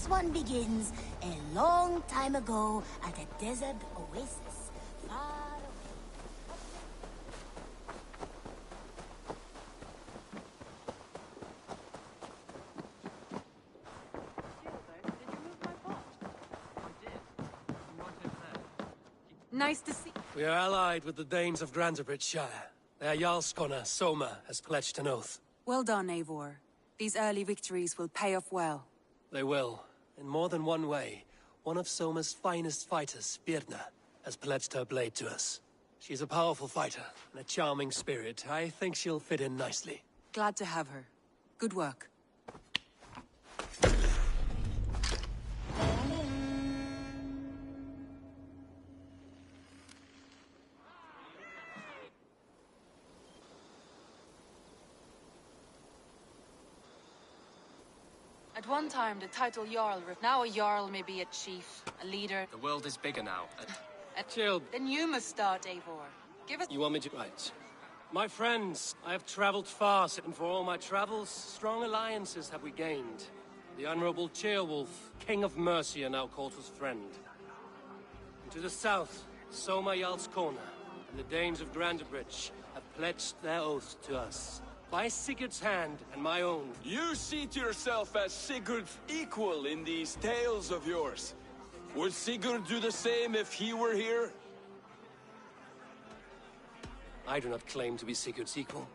one begins a long time ago at a desert oasis. Far away. Nice to see. We are allied with the Danes of Shire. Their Jarlskona, Soma, has pledged an oath. Well done, Eivor. These early victories will pay off well. They will. In more than one way. One of Soma's finest fighters, Birna, has pledged her blade to us. She's a powerful fighter, and a charming spirit. I think she'll fit in nicely. Glad to have her. Good work. At one time, the title Jarl. Now a Jarl may be a chief, a leader. The world is bigger now. Chill. Then you must start, Eivor. Give us... You want me to... Right. My friends, I have traveled far, and for all my travels, strong alliances have we gained. The Honorable Ceolwulf, King of Mercia, now calls us friend. And to the south, Soma Jarlskona, and the Danes of Grandebridge have pledged their oath to us. By Sigurd's hand and my own. You see to yourself as Sigurd's equal in these tales of yours. Would Sigurd do the same if he were here? I do not claim to be Sigurd's equal,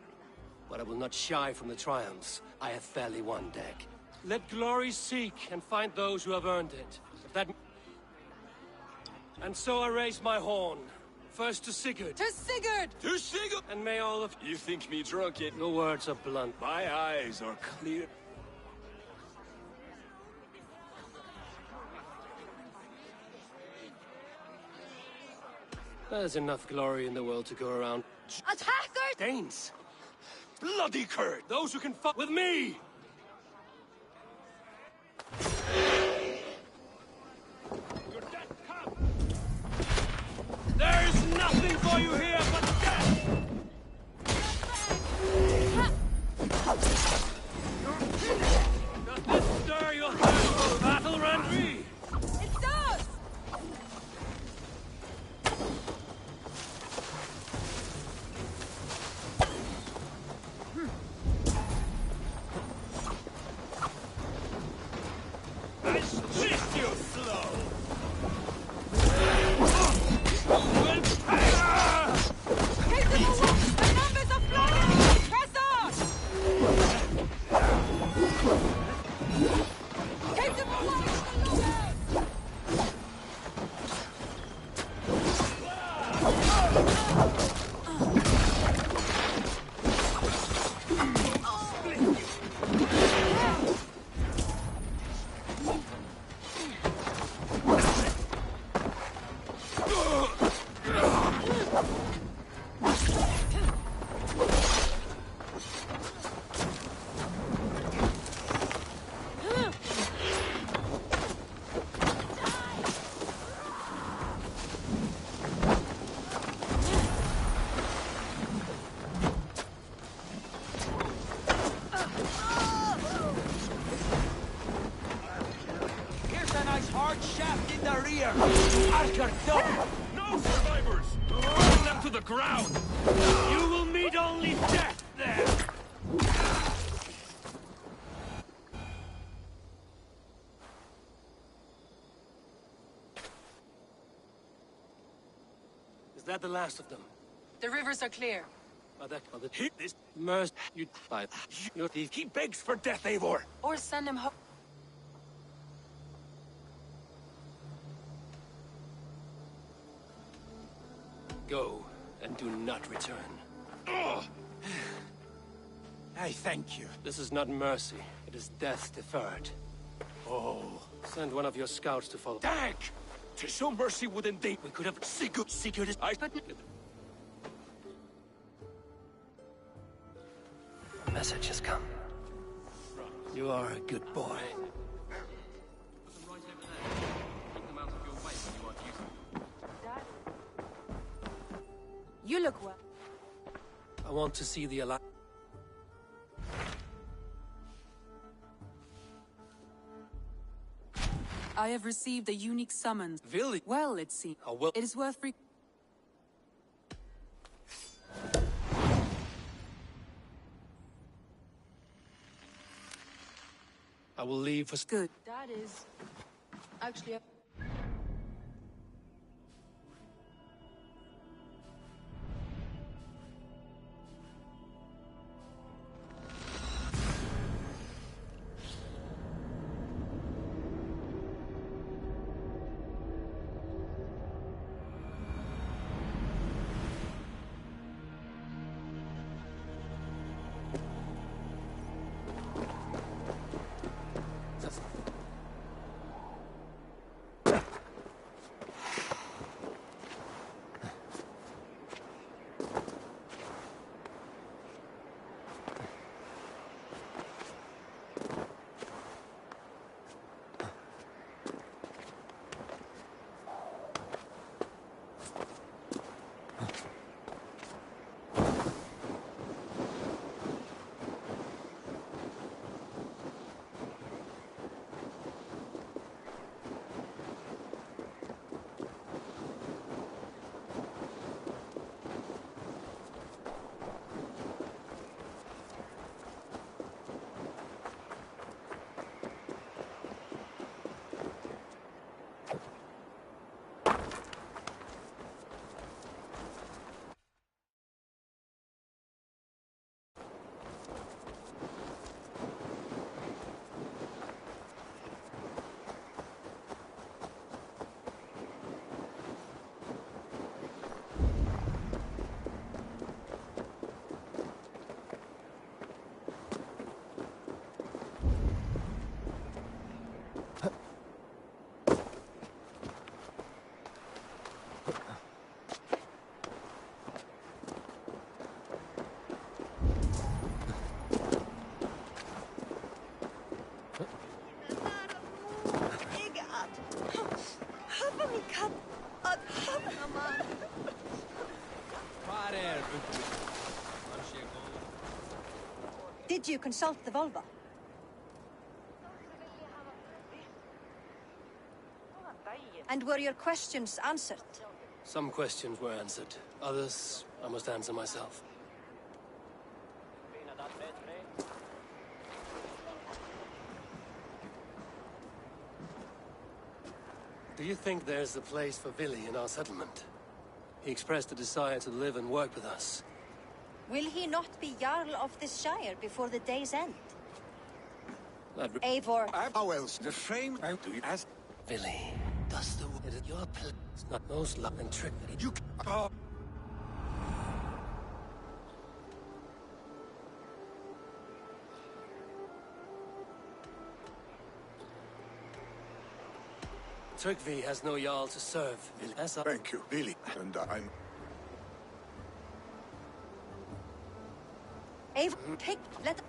but I will not shy from the triumphs I have fairly won, Dag. Let glory seek and find those who have earned it. If that... And so I raise my horn. First to Sigurd. To Sigurd! To Sigurd! And may all of... You think me drunk, yet Your words are blunt. my eyes are clear. There's enough glory in the world to go around. Attackers! Danes! Bloody Kurd! Those who can fuck with me! There's nothing for you here but death! Does this stir your heart for battle, Randri? It does! I spit you slow! Take them away! The numbers are flying! Press on! Take them away! No survivors! Bring them to the ground! You will meet only death there! Is that the last of them? The rivers are clear. This mercy you fight. He begs for death, Eivor! Or send him home. Go and do not return. Ugh. I thank you. This is not mercy. It is death deferred. Oh. Send one of your scouts to follow. Dag! To show mercy would indeed. We could have Sigurd is... A message has come. You are a good boy. You look well. I want to see the Alliance. I have received a unique summons. Really? Well, it seems. Oh, well. It is worth I will leave for... good. That is actually Did you consult the vulva? And were your questions answered? Some questions were answered. Others, I must answer myself. Do you think there's a place for Vili in our settlement? He expressed a desire to live and work with us. Will he not be Jarl of this shire before the day's end? Eivor. How else? The frame do you ask? Vili, does the... It is your place. It's not most luck and trick that he... You... Tryggvi has no Jarl to serve. Thank you, Billy. And I'm... Eivor, let...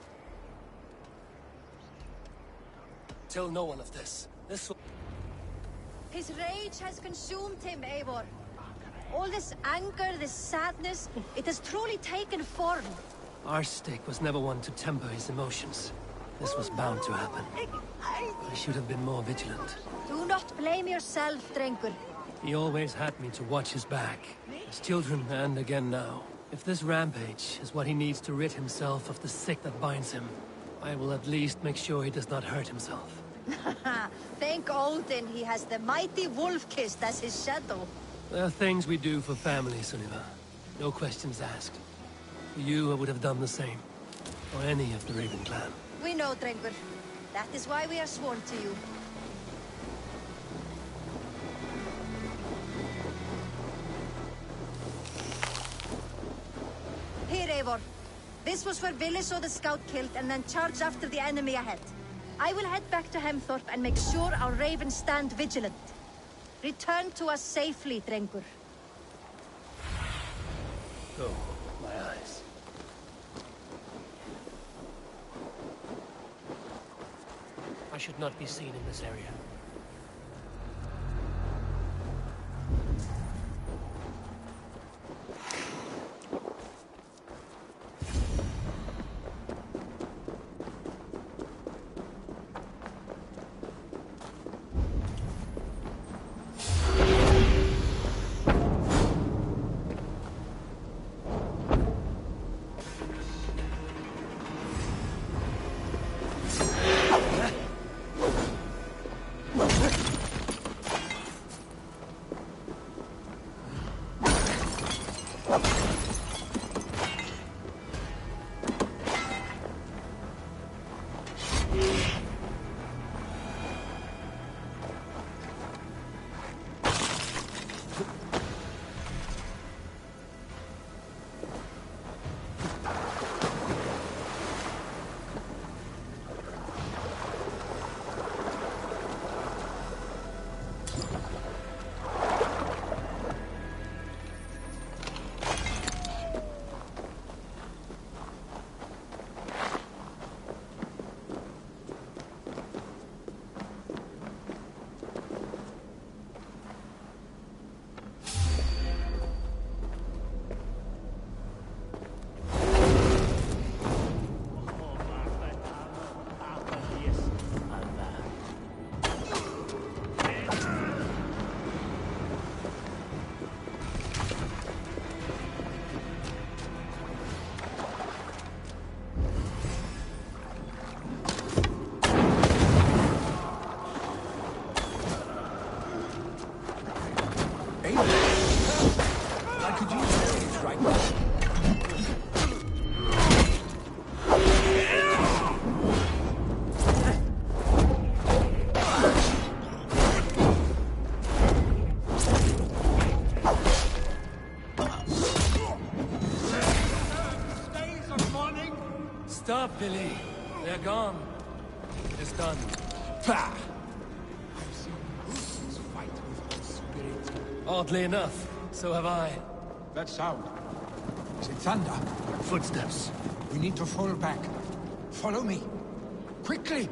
Tell no one of this. This will... His rage has consumed him, Eivor. All this anger, this sadness, it has truly taken form. Our stake was never one to temper his emotions. This was bound to happen. I should have been more vigilant. Do not blame yourself, Drengur. He always had me to watch his back. As children, and again now. If this rampage is what he needs to rid himself of the sick that binds him, I will at least make sure he does not hurt himself. Thank Odin he has the mighty Wolf-Kissed as his shadow. There are things we do for family, Sunniva. No questions asked. For you, I would have done the same. Or any of the Raven clan. We know, Drengur. That is why we are sworn to you. Here, Eivor. This was where Vili saw the scout killed and then charged after the enemy ahead. I will head back to Hemthorpe and make sure our ravens stand vigilant. Return to us safely, Drengur. Go, my eyes. I should not be seen in this area. Stop, Billy. They're gone. It is done. Pah! I've seen Muslims fight with the spirit. Oddly enough, so have I. That sound. Is it thunder? Footsteps. We need to fall back. Follow me. Quickly!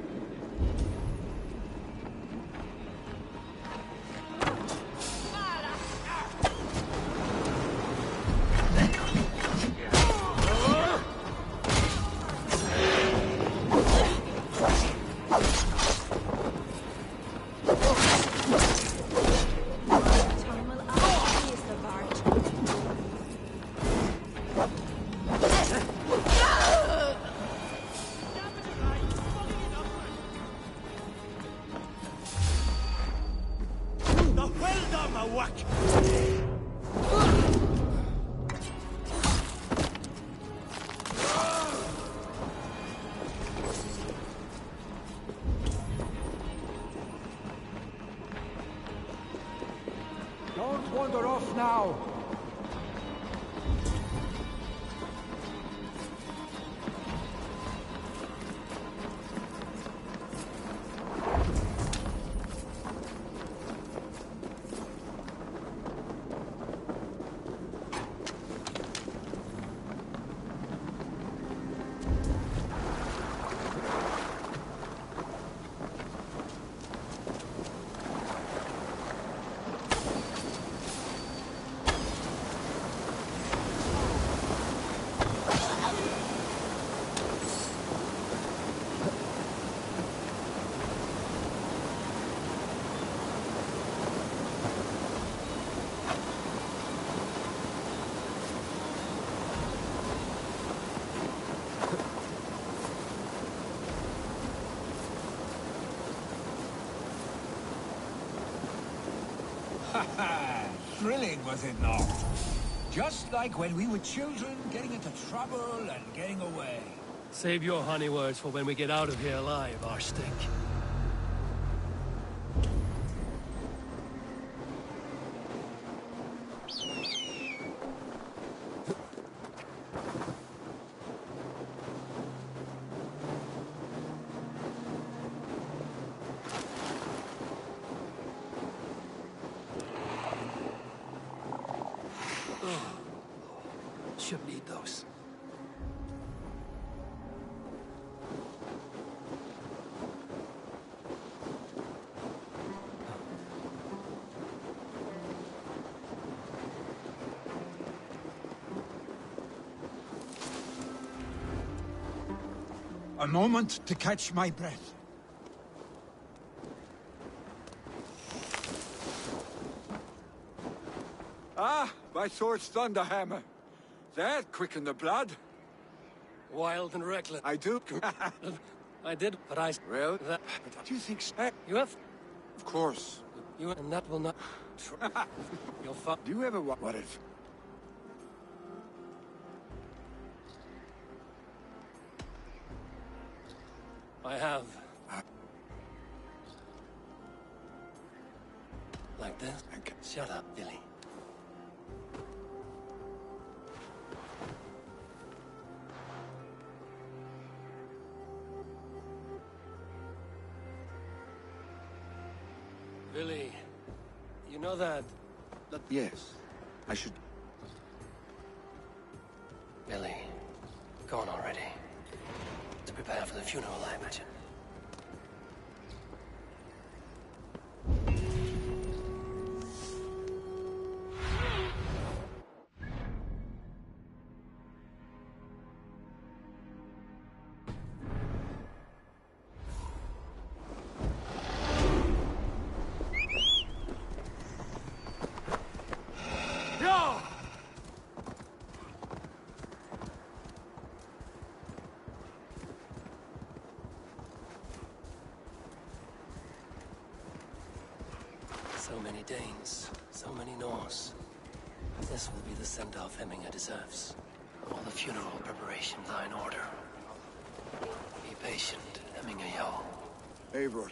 Don't wander off now! Thrilling, was it not? Just like when we were children, getting into trouble and getting away. Save your honey words for when we get out of here alive, Arstink. Should need those. A moment to catch my breath. Ah, my sword's thunderhammer. That quickened the blood. Wild and reckless. I do. I did, but I... Well, That... but do you think... You have... Of course. You... And that will not... You'll fuck... Do you ever what if... I have. Like this? Shut up, Billy. Billy, you know that... Yes, I should... Billy, gone already. To prepare for the funeral, I imagine. So many Danes, so many Norse. This will be the send-off Hemminger deserves. All the funeral preparations are in order. Be patient, Hemminger Jarl. Eivor,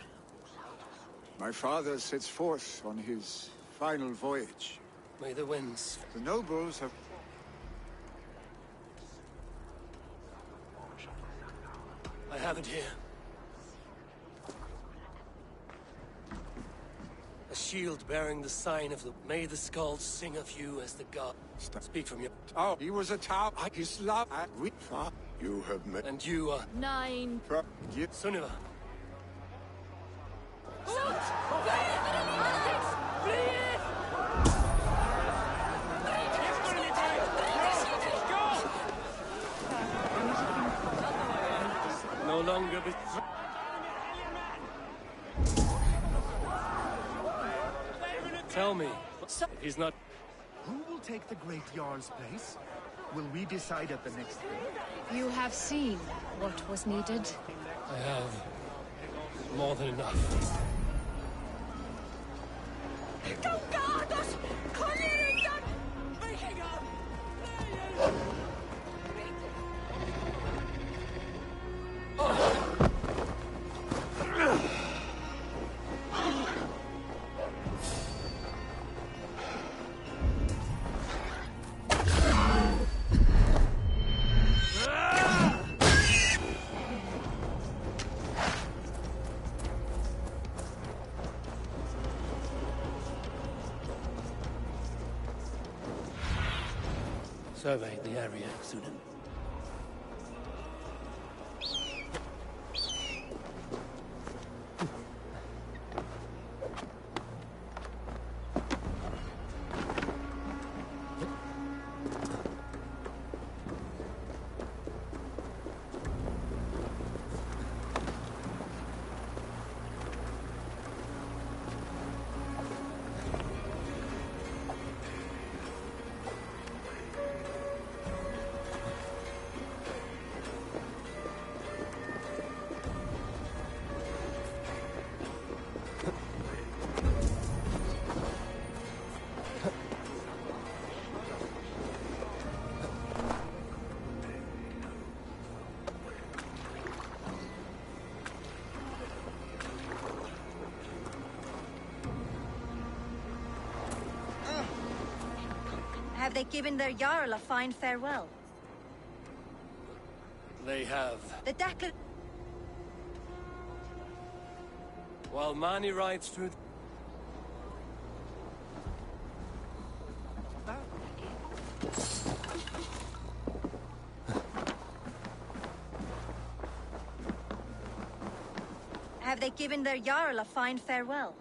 my father sets forth on his final voyage. May the winds... The nobles have... I have it here. A shield bearing the sign of the... May the skulls sing of you as the god. Speak from your... Oh, he was a town. His love. You have met... And you are... 9. Sunniva. No longer be... Tell me, if he's not... Who will take the Great Jarl's place? Will we decide at the next thing? You have seen what was needed. I have more than enough. Survey the area, student. Have they given their Jarl a fine farewell? They have. The Declan... While Mani rides through... Have they given their Jarl a fine farewell?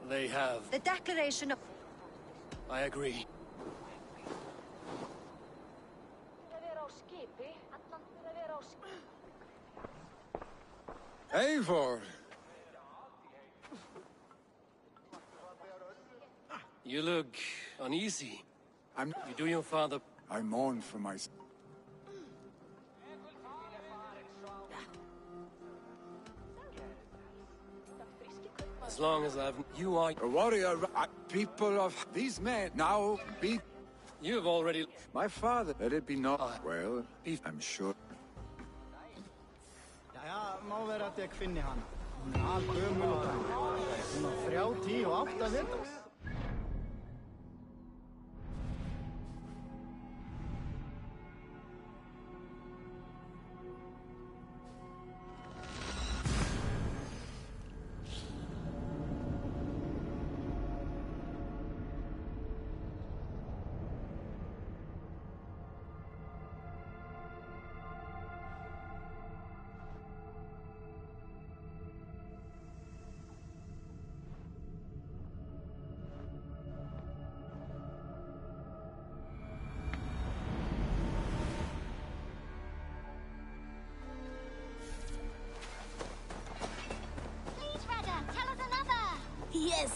They have. The declaration of... I agree. Eivor! You look uneasy. You do your father... I mourn for my... As long as you are... A warrior... people of... These men now be... You've already... My father... Let it be not... well, I'm sure... Má vera að ég finni hana. Hún algömul og dæmi. Hún á 38 vetra.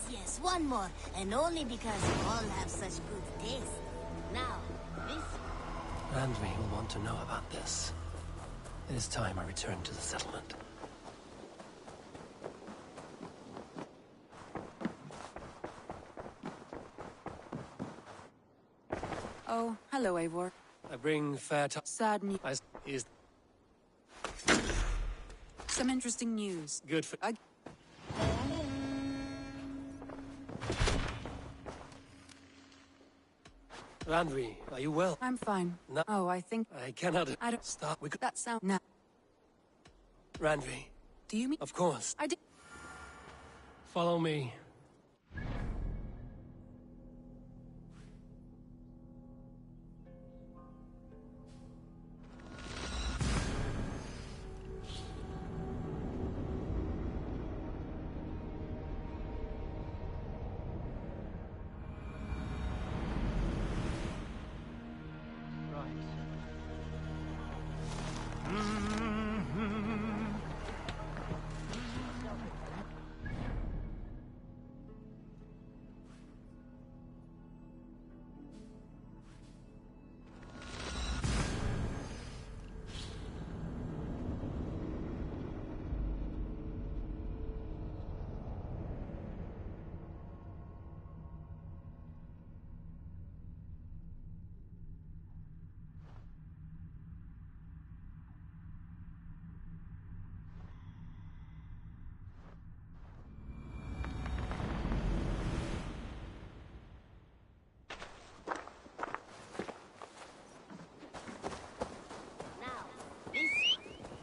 Yes, one more. And only because you all have such good taste. Now, this... Randvi will want to know about this. It is time I return to the settlement. Oh, hello, Eivor. I bring fair to... Sad news. Is Some interesting news. good for... Randvi, are you well? I'm fine. No. Oh, I think... I cannot... I don't... Stop. We could... That sound... Nah. Randvi. Do you mean... Of course. I did... Follow me.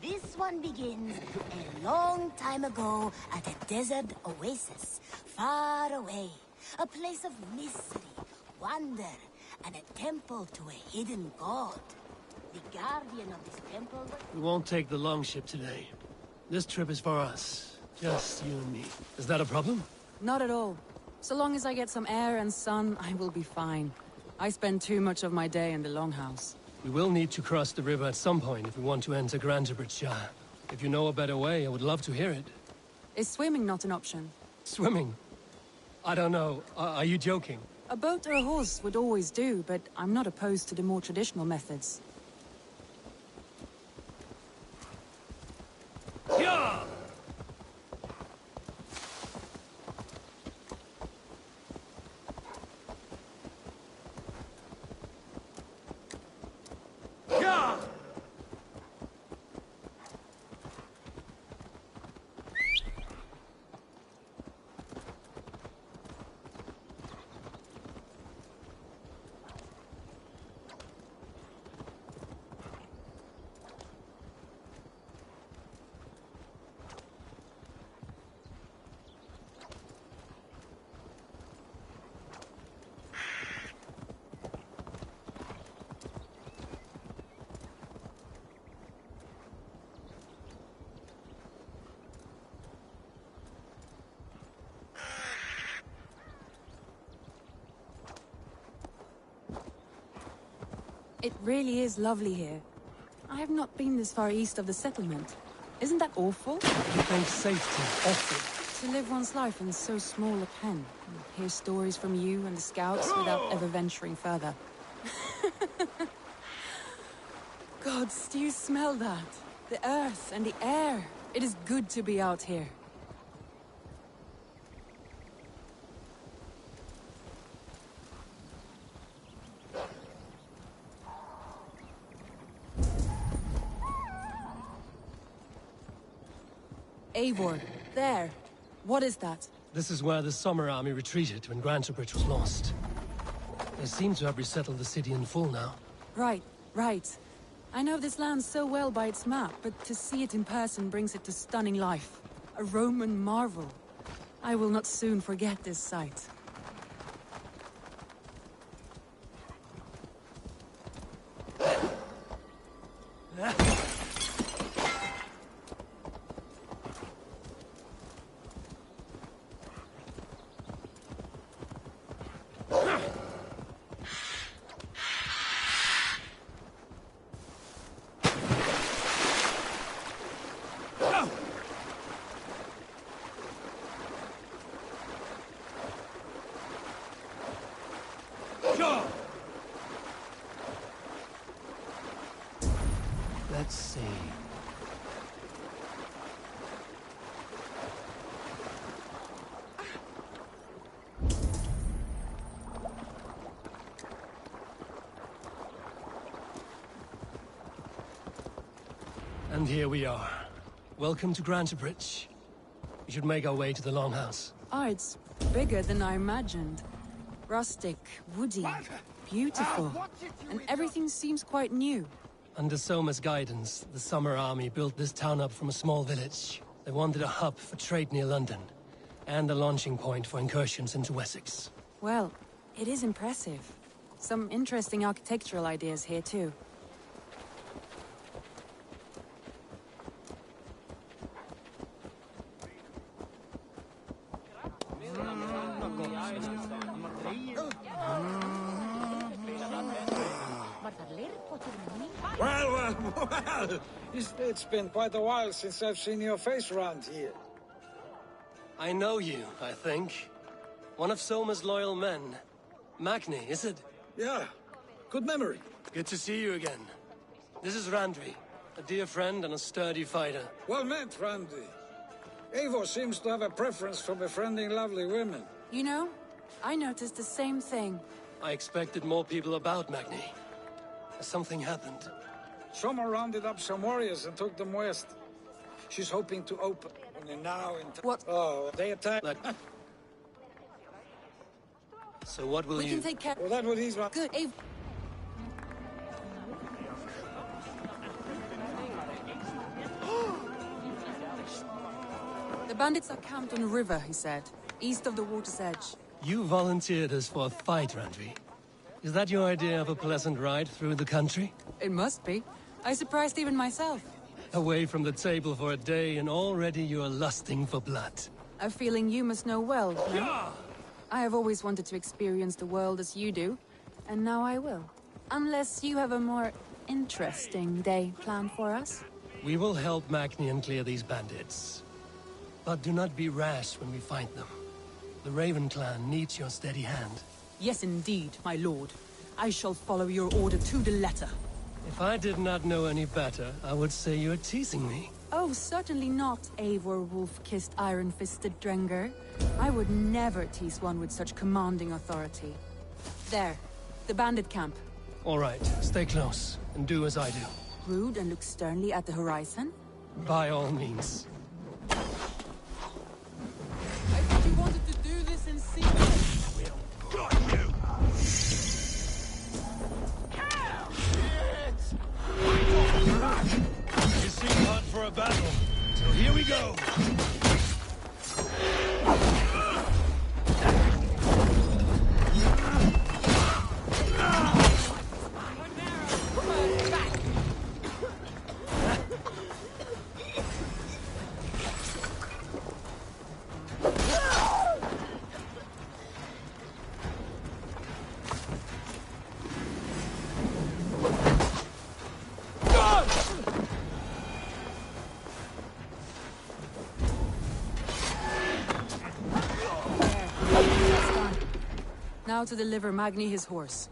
This one begins a long time ago at a desert oasis, far away. A place of mystery, wonder, and a temple to a hidden god. The guardian of this temple... We won't take the longship today. This trip is for us. Just you and me. Is that a problem? Not at all. So long as I get some air and sun, I will be fine. I spend too much of my day in the longhouse. We will need to cross the river at some point if we want to enter Grantebridgeshire. If you know a better way, I would love to hear it. Is swimming not an option? Swimming? I don't know. Are you joking? A boat or a horse would always do, but I'm not opposed to the more traditional methods. Yeah! It really is lovely here. I have not been this far east of the settlement. Isn't that awful? You think safety awful? To live one's life in so small a pen, and hear stories from you and the scouts without ever venturing further. Gods, do you smell that? The earth and the air. It is good to be out here. Eivor, there. What is that? This is where the Summer Army retreated when Grantebridge was lost. They seem to have resettled the city in full now. Right, right. I know this land so well by its map, but to see it in person brings it to stunning life. A Roman marvel. I will not soon forget this sight. Let's see. And here we are. Welcome to Grantebridge. We should make our way to the Longhouse. Ah, it's bigger than I imagined. Rustic, woody, beautiful. And everything seems quite new. Under Soma's guidance, the Summer Army built this town up from a small village. They wanted a hub for trade near London, and a launching point for incursions into Wessex. Well, it is impressive. Some interesting architectural ideas here too. Well, it's been quite a while since I've seen your face around here. I know you, I think. One of Soma's loyal men. Magni, is it? Yeah, good memory. Good to see you again. This is Randvi, a dear friend and a sturdy fighter. Well met, Randy. Eivor seems to have a preference for befriending lovely women. You know, I noticed the same thing. I expected more people about Magni. Something happened. Soma rounded up some warriors and took them west. She's hoping to open now in... What? Oh, they attacked... So what will We you... can take care... Well, that would ease my... Good, Eivor. The bandits are camped on a river, he said, east of the water's edge. You volunteered us for a fight, Randvi. Is that your idea of a pleasant ride through the country? It must be. I surprised even myself. Away from the table for a day and already you are lusting for blood. A feeling you must know well, no? I have always wanted to experience the world as you do, and now I will. Unless you have a more interesting day planned for us. We will help Magni and clear these bandits. But do not be rash when we find them. The Raven clan needs your steady hand. Yes, indeed, my lord. I shall follow your order to the letter. If I did not know any better, I would say you're teasing me. Oh, certainly not, Eivor wolf-kissed iron-fisted Drenger. I would never tease one with such commanding authority. There, the bandit camp. All right, stay close, and do as I do. Rude and look sternly at the horizon? By all means. I thought you wanted to do this in secret. You seem hot for a battle, so here we go. Now to deliver Magni his horse.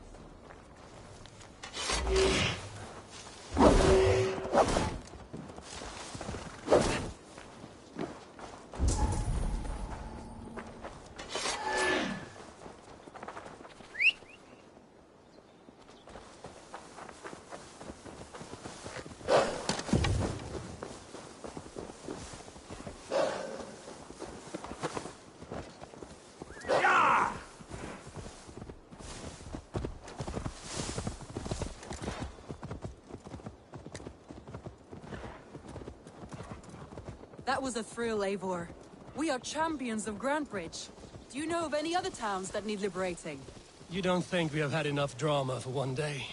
That was a thrill, Eivor. We are champions of Grantbridge. Do you know of any other towns that need liberating? You don't think we have had enough drama for one day?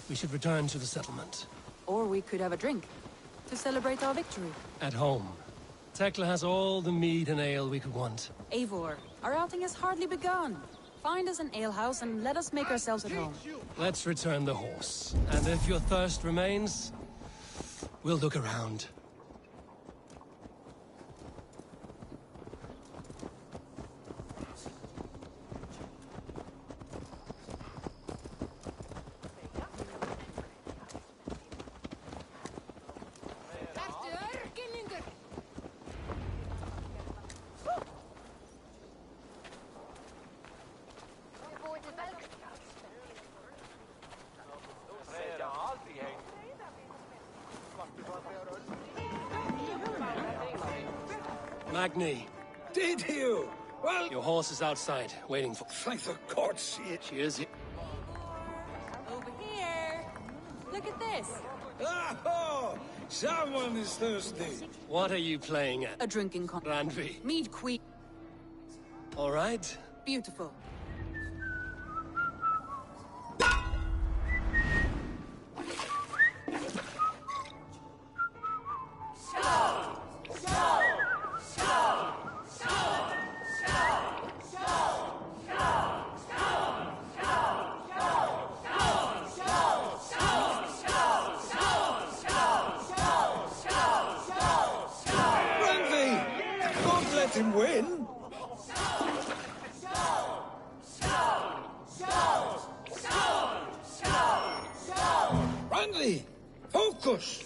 We should return to the settlement. Or we could have a drink, to celebrate our victory. At home. Tekla has all the mead and ale we could want. Eivor, our outing has hardly begun. Find us an alehouse and let us make ourselves at home. Let's return the horse. And if your thirst remains, we'll look around. Magni, Did you? Well, your horse is outside, waiting for... thank the gods. Cheers. Over here! Look at this! Oh, someone is thirsty. What are you playing at? A drinking con... Randvi. Mead Queen. All right. Beautiful. Randy, don't let him win. Randy, focus.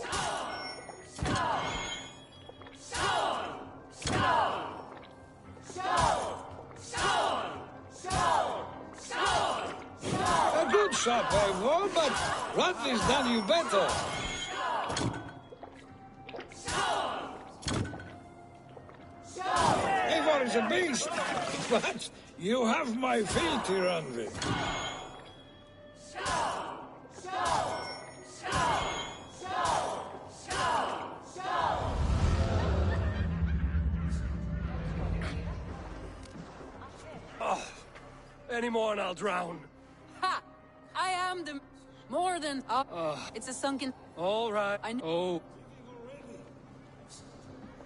A good shot, Eivor, but Randy's done you better. Eivor is a beast, but you have my fealty, Randy. Any more and I'll drown. Ha! I am the... More than... it's a sunken... All right. I know... Oh.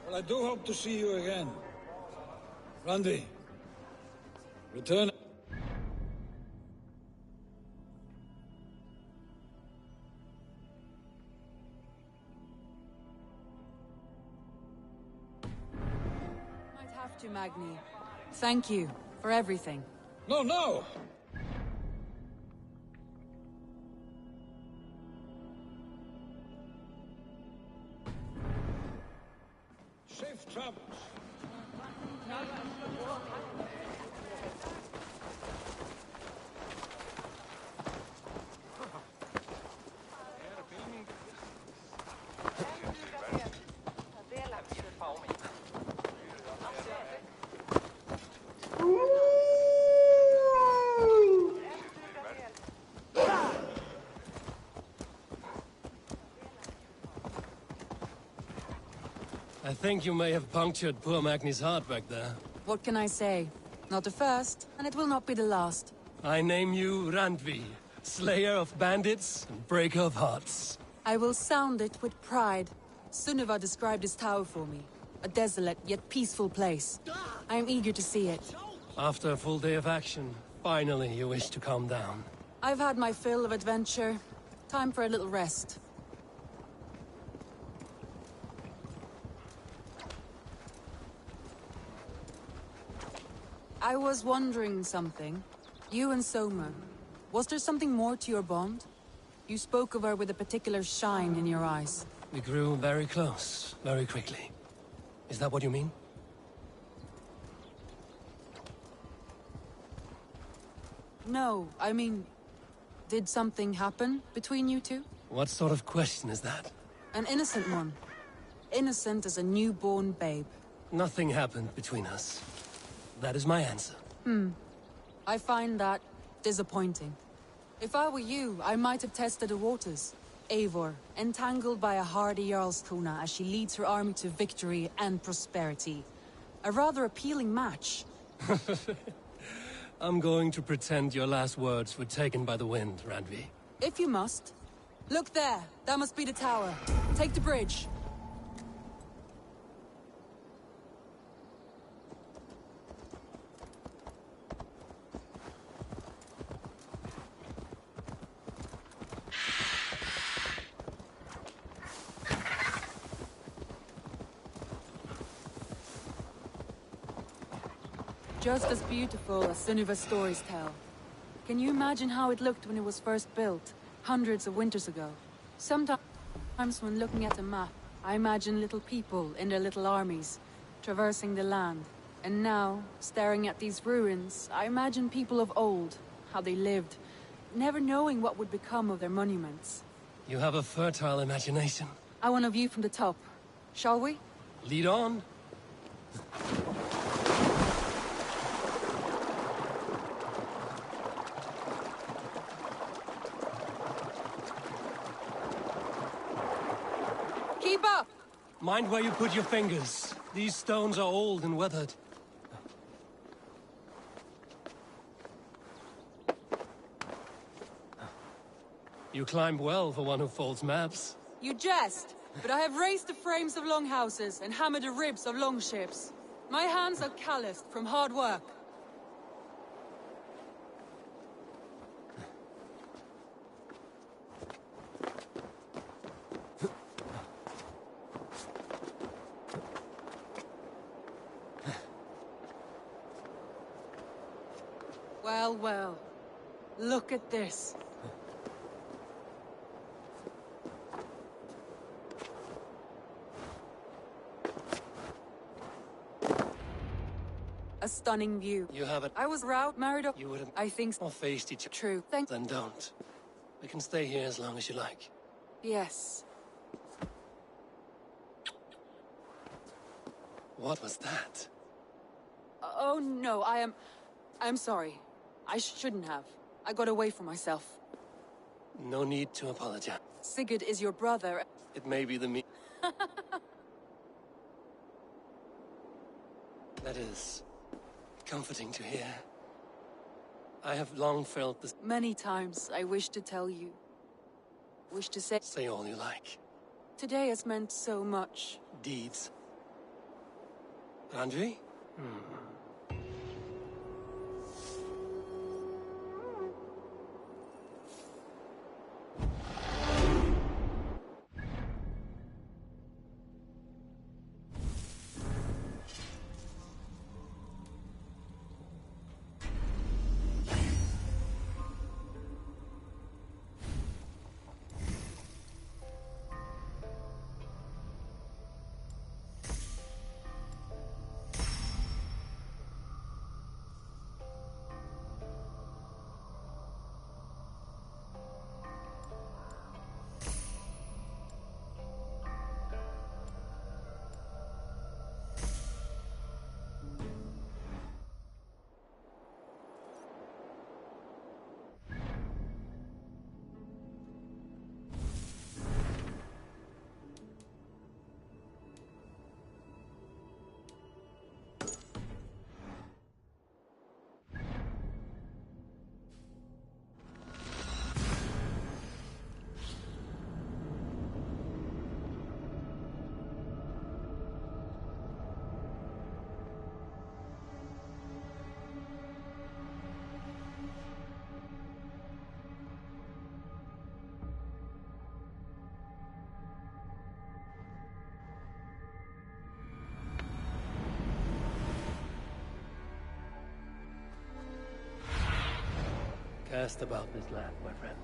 Well, I do hope to see you again. Randy, return. Might have to, Magni. Thank you for everything. No, no! Safe travels. I think you may have punctured poor Magni's heart back there. What can I say? Not the first, and it will not be the last. I name you Randvi, slayer of bandits and breaker of hearts. I will sound it with pride. Sunniva described his tower for me. A desolate yet peaceful place. I am eager to see it. After a full day of action, finally you wish to calm down. I've had my fill of adventure. Time for a little rest. I was wondering something. You and Soma. Was there something more to your bond? You spoke of her with a particular shine in your eyes. We grew very close, very quickly. Is that what you mean? No, I mean... Did something happen between you two? What sort of question is that? An innocent one. Innocent as a newborn babe. Nothing happened between us. That is my answer. I find that disappointing. If I were you, I might have tested the waters. Eivor, entangled by a hardy Jarlskona as she leads her army to victory and prosperity. A rather appealing match. I'm going to pretend your last words were taken by the wind, Randvi. If you must. Look there, that must be the tower. Take the bridge. Just as beautiful as Sunniva's stories tell. Can you imagine how it looked when it was first built, hundreds of winters ago? Sometimes when looking at a map, I imagine little people in their little armies, traversing the land. And now, staring at these ruins, I imagine people of old, how they lived, never knowing what would become of their monuments. You have a fertile imagination. I want a view from the top. Shall we? Lead on. Keep up! Mind where you put your fingers. These stones are old and weathered. You climb well for one who folds maps. You jest, but I have raised the frames of longhouses and hammered the ribs of longships. My hands are calloused from hard work. Well, well. Look at this. A stunning view. You have it. I was married up. You would have I think all faced each other. true. Then don't. We can stay here as long as you like. Yes. What was that? Oh no, I'm sorry. I shouldn't have. I got away from myself. No need to apologize. Sigurd is your brother. It may be the me. That is comforting to hear. I have long felt this. Many times I wish to tell you. Wish to say. Say all you like. Today has meant so much. Deeds. Andre? Cast about this land, my friend.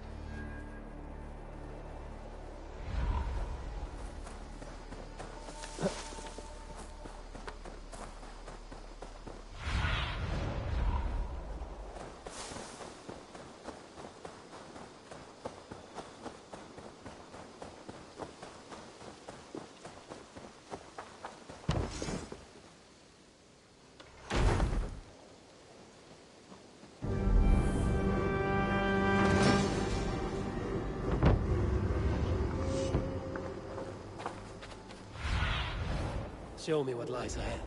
Show me what lies ahead.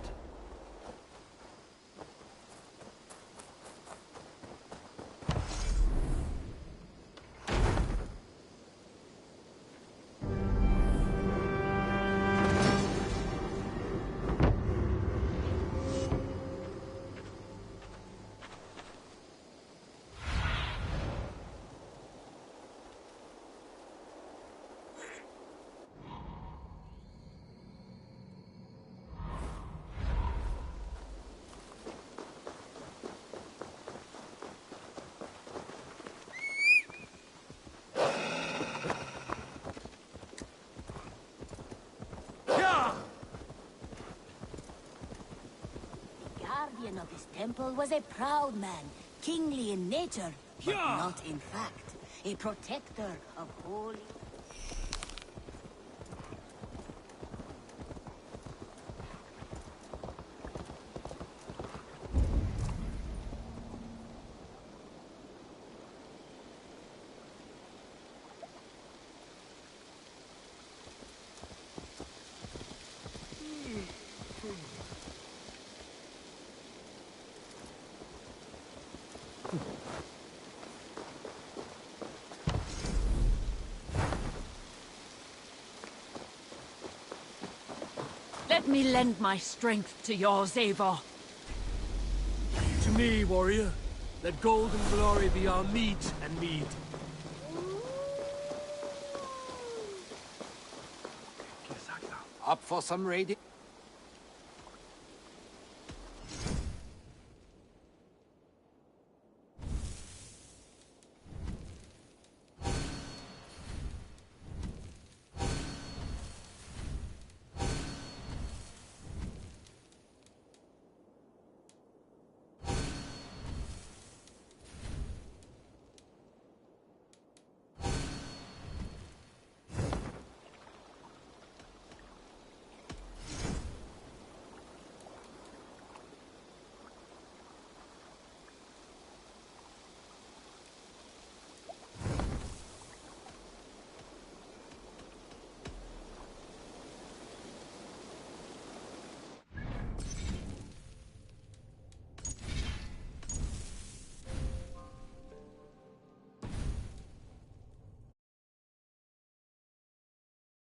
Guardian of his temple was a proud man, kingly in nature, but not in fact. A protector of holy... Let me lend my strength to yours, Eivor. To me, warrior. Let gold and glory be our meat and mead. Up for some raiding?